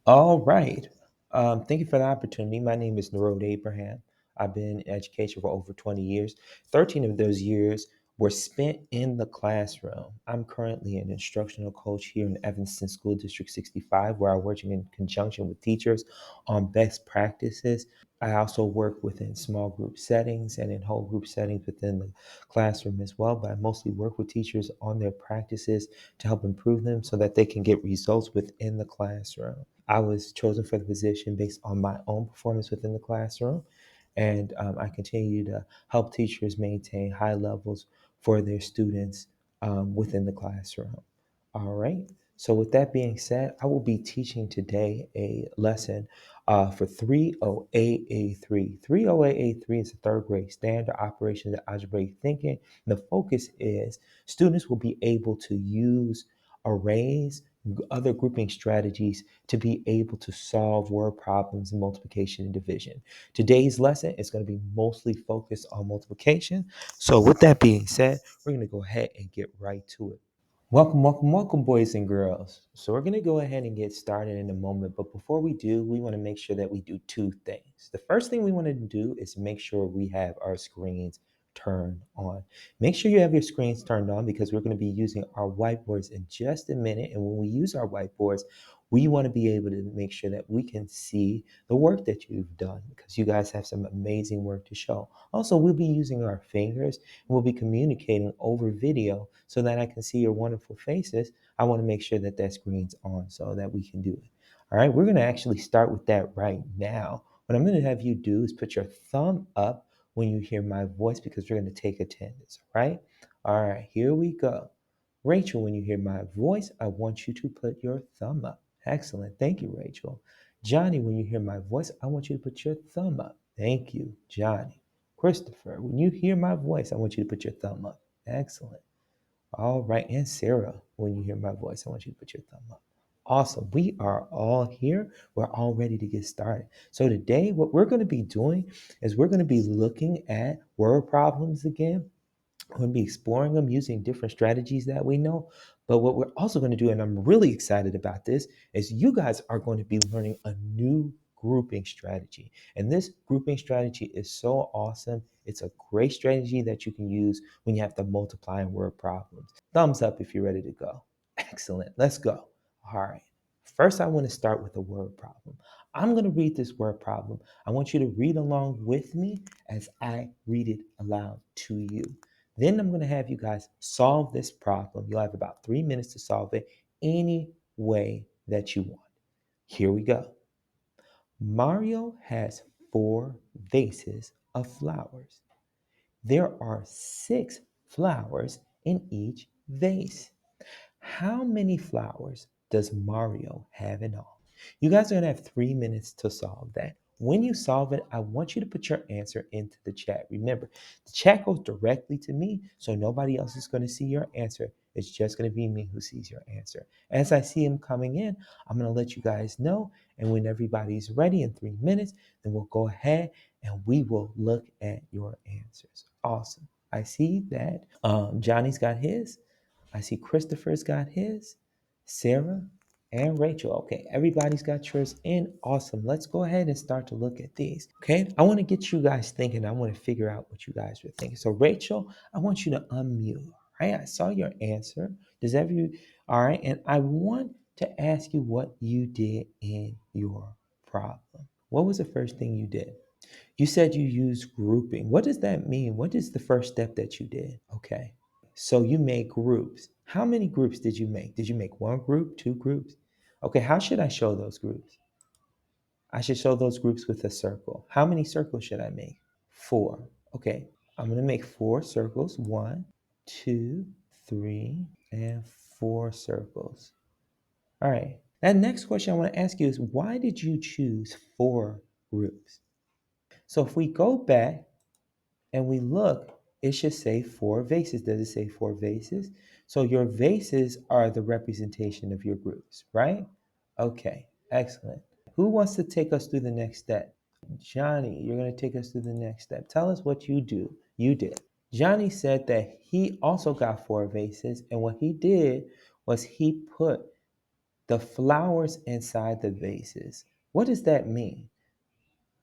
All right. Thank you for the opportunity. My name is Narode Abraham. I've been in education for over 20 years. 13 of those years were spent in the classroom. I'm currently an instructional coach here in Evanston School District 65, where I work in conjunction with teachers on best practices. I also work within small group settings and in whole group settings within the classroom as well, but I mostly work with teachers on their practices to help improve them so that they can get results within the classroom. I was chosen for the position based on my own performance within the classroom. And I continue to help teachers maintain high levels for their students within the classroom. All right. So, with that being said, I will be teaching today a lesson for 308A3. 308A3 is a third grade standard operations and algebraic thinking. The focus is students will be able to use arrays, other grouping strategies to be able to solve word problems in multiplication and division. Today's lesson is going to be mostly focused on multiplication. So, with that being said, we're going to go ahead and get right to it. Welcome, welcome, welcome, boys and girls. So, we're going to go ahead and get started in a moment. But before we do, we want to make sure that we do two things. The first thing we want to do is make sure we have our screens turned on. Make sure you have your screens turned on because we're going to be using our whiteboards in just a minute. And when we use our whiteboards, we want to be able to make sure that we can see the work that you've done because you guys have some amazing work to show. Also, we'll be using our fingers and we'll be communicating over video so that I can see your wonderful faces. I want to make sure that that screen's on so that we can do it. All right, we're going to actually start with that right now. What I'm going to have you do is put your thumb up when you hear my voice because we're going to take attendance. All right, here we go. Rachel, when you hear my voice, I want you to put your thumb up. Excellent. Thank you, Rachel. Johnny, when you hear my voice, I want you to put your thumb up. Thank you, Johnny. Christopher, when you hear my voice, I want you to put your thumb up. Excellent. All right. And Sarah, when you hear my voice, I want you to put your thumb up. Awesome. We are all here. We're all ready to get started. So, today, what we're going to be doing is we're going to be looking at word problems again. We're going to be exploring them using different strategies that we know. But what we're also going to do, and I'm really excited about this, is you guys are going to be learning a new grouping strategy. And this grouping strategy is so awesome. It's a great strategy that you can use when you have to multiply and word problems. Thumbs up if you're ready to go. Excellent. Let's go. All right. First, I want to start with a word problem. I'm going to read this word problem. I want you to read along with me as I read it aloud to you. Then I'm going to have you guys solve this problem. You'll have about 3 minutes to solve it any way that you want. Here we go. Mario has 4 vases of flowers. There are 6 flowers in each vase. How many flowers does Mario have in all? You guys are going to have 3 minutes to solve that. When you solve it, I want you to put your answer into the chat. Remember, the chat goes directly to me, so nobody else is going to see your answer. It's just going to be me who sees your answer. As I see them coming in, I'm going to let you guys know. And when everybody's ready in 3 minutes, then we'll go ahead and we will look at your answers. Awesome. I see that Johnny's got his. I see Christopher's got his, Sarah, and Rachel. Okay, everybody's got yours in. Awesome. Let's go ahead and start to look at these. Okay, I want to get you guys thinking. I want to figure out what you guys were thinking. So, Rachel, I want you to unmute. All right, I saw your answer. All right, and I want to ask you what you did in your problem. What was the first thing you did? You said you used grouping. What does that mean? What is the first step that you did? Okay. So you made groups. How many groups did you make? Did you make one group, 2 groups? Okay, how should I show those groups? I should show those groups with a circle. How many circles should I make? 4. Okay, I'm going to make 4 circles. 1, 2, 3, and 4 circles. All right. That next question I want to ask you is why did you choose 4 groups? So if we go back and we look, it should say 4 vases. Does it say 4 vases? So your vases are the representation of your groups, right? Okay, excellent. Who wants to take us through the next step? Johnny, you're going to take us through the next step. Tell us what you do. You did. Johnny said that he also got 4 vases, and what he did was he put the flowers inside the vases. What does that mean?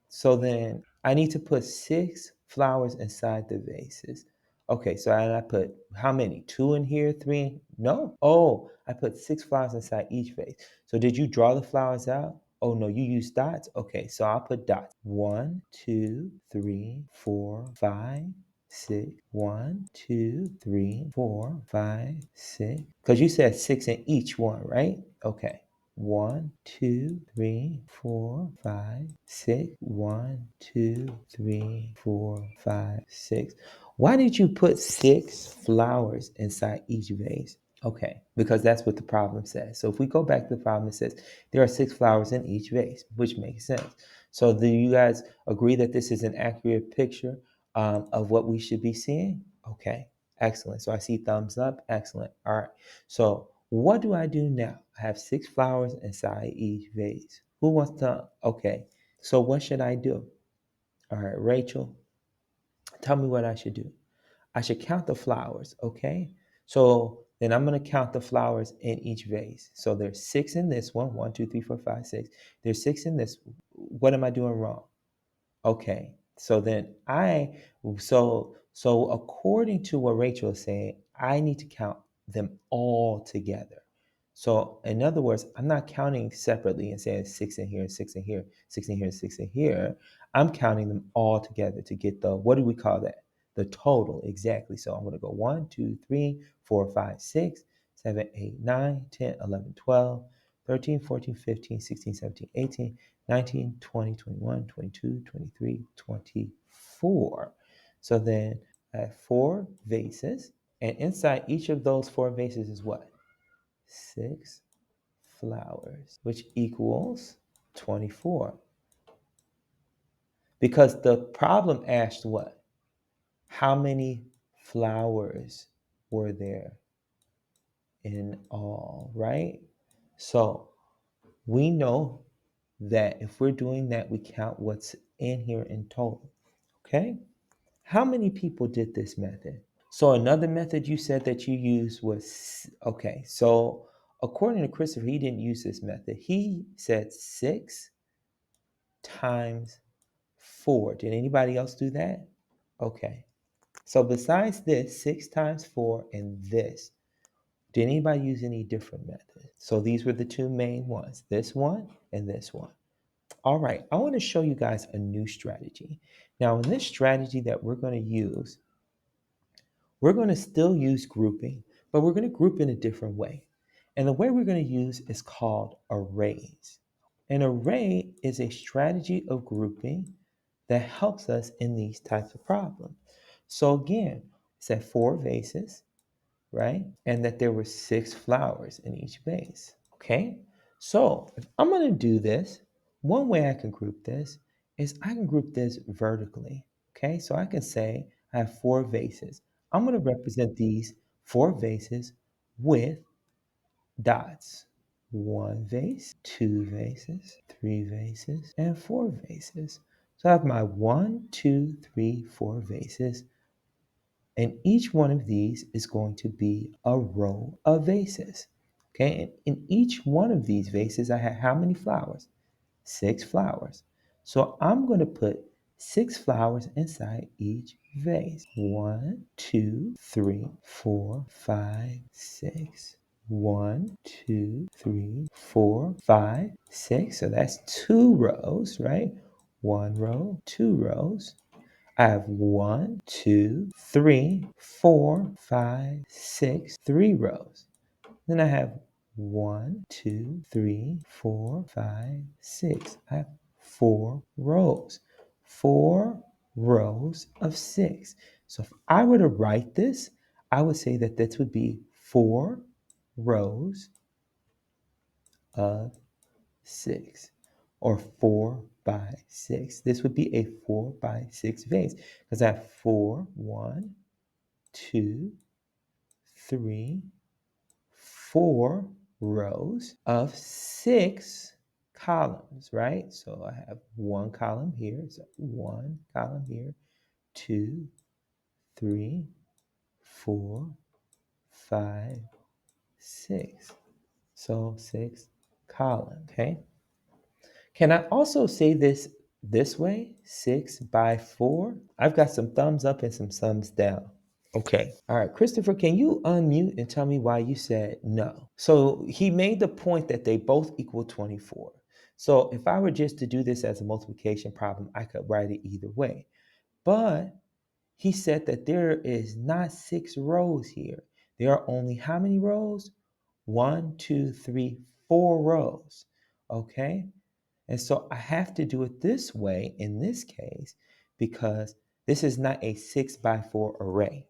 So then I need to put 6 flowers inside the vases. Okay, so I put how many? 2 in here, 3? No. Oh, I put 6 flowers inside each vase. So did you draw the flowers out? Oh no, you use dots? Okay, so I'll put dots. 1, 2, 3, 4, 5, 6. 1, 2, 3, 4, 5, 6. Because you said 6 in each one, right? Okay. 1, 2, 3, 4, 5, 6. 1, 2, 3, 4, 5, 6. Why did you put 6 flowers inside each vase? Okay, because that's what the problem says. So if we go back to the problem, it says there are 6 flowers in each vase, which makes sense. So do you guys agree that this is an accurate picture of what we should be seeing? Okay, excellent. So I see thumbs up. Excellent. All right. So what do I do now? I have 6 flowers inside each vase. Who wants to? Okay. So what should I do? All right, Rachel, tell me what I should do. I should count the flowers, okay? So then I'm going to count the flowers in each vase. So there's 6 in this one. 1, 2, 3, 4, 5, 6. There's 6 in this. What am I doing wrong? Okay. So then so according to what Rachel is saying, I need to count them all together. So in other words, I'm not counting separately and saying 6 in here, 6 in here, 6 in here, 6 in here. I'm counting them all together to get the, what do we call that? The total, exactly. So I'm going to go 1, 2, 3, 4, 5, 6, 7, 8, 9, 10, 11, 12, 13, 14, 15, 16, 17, 18, 19, 20, 21, 22, 23, 24. So then I have 4 vases, and inside each of those 4 vases is what? 6 flowers, which equals 24. Because the problem asked what? How many flowers were there in all, right? So we know that if we're doing that, we count what's in here in total, okay? How many people did this method? So another method you said that you used was, okay, so according to Christopher, he didn't use this method. He said 6 times 4. Did anybody else do that? Okay. So besides this, 6 times 4 and this, did anybody use any different methods? So these were the two main ones, this one and this one. All right, I want to show you guys a new strategy. Now, in this strategy that we're going to use, we're going to still use grouping, but we're going to group in a different way. And the way we're going to use is called arrays. An array is a strategy of grouping that helps us in these types of problems. So again, it's at 4 vases, right? And that there were 6 flowers in each vase, okay? So if I'm going to do this, one way I can group this is I can group this vertically, okay? So I can say I have 4 vases. I'm going to represent these 4 vases with dots. 1 vase, 2 vases, 3 vases, and 4 vases. So I have my 1, 2, 3, 4 vases, and each one of these is going to be a row of vases. Okay, and in each one of these vases, I have how many flowers? 6 flowers. So I'm going to put 6 flowers inside each vase. 1, 2, 3, 4, 5, 6. 1, 2, 3, 4, 5, 6. So that's 2 rows, right? 1 row, 2 rows. I have 1, 2, 3, 4, 5, 6, 3 rows. Then I have 1, 2, 3, 4, 5, 6. I have 4 rows. 4 rows of 6. So if I were to write this, I would say that this would be 4 rows of 6, or 4 by 6. This would be a 4 by 6 vase because I have 4, 1, 2, 3, 4 rows of 6 columns, right? So I have 1 column here, so 1 column here, 2, 3, 4, 5, 6. So 6, column. Okay. Can I also say this way? 6 by 4? I've got some thumbs up and some thumbs down. Okay. All right. Christopher, can you unmute and tell me why you said no? So he made the point that they both equal 24. So if I were just to do this as a multiplication problem, I could write it either way. But he said that there is not 6 rows here. There are only how many rows? One, two, three, 4 rows. Okay. And so I have to do it this way in this case because this is not a 6 by 4 array.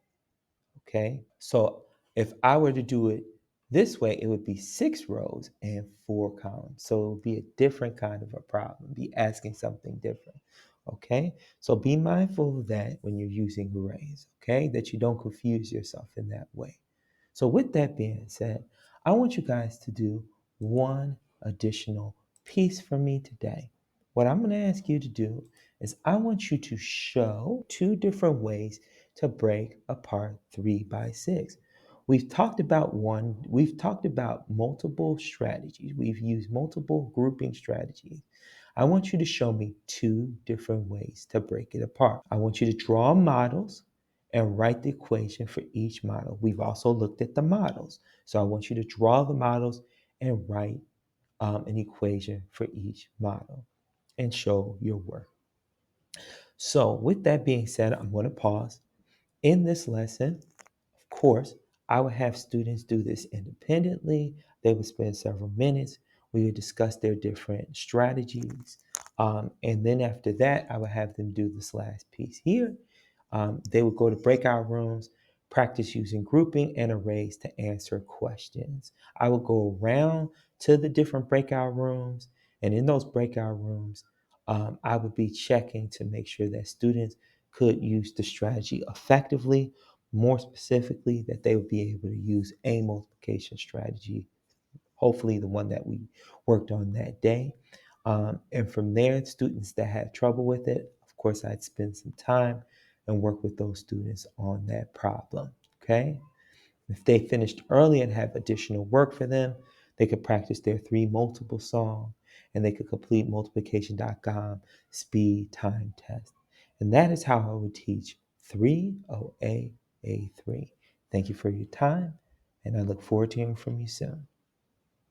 Okay. So if I were to do it this way, it would be 6 rows and 4 columns. So it would be a different kind of a problem, be asking something different. Okay. So be mindful of that when you're using arrays. Okay. That you don't confuse yourself in that way. So with that being said, I want you guys to do one additional piece for me today. What I'm going to ask you to do is I want you to show 2 different ways to break apart 3 by 6. We've talked about multiple strategies. We've used multiple grouping strategies. I want you to show me 2 different ways to break it apart. I want you to draw models and write the equation for each model. We've also looked at the models. So I want you to draw the models and write an equation for each model and show your work. So with that being said, I'm going to pause. In this lesson, of course, I would have students do this independently. They would spend several minutes. We would discuss their different strategies. And then after that, I would have them do this last piece here. They would go to breakout rooms, practice using grouping and arrays to answer questions. I would go around to the different breakout rooms, and in those breakout rooms, I would be checking to make sure that students could use the strategy effectively, more specifically, that they would be able to use a multiplication strategy, hopefully the one that we worked on that day. And from there, students that had trouble with it, of course, I'd spend some time and work with those students on that problem. Okay. If they finished early and have additional work for them, they could practice their 3 multiple song and they could complete multiplication.com speed time test. And that is how I would teach 3OA A3. Thank you for your time, and I look forward to hearing from you soon.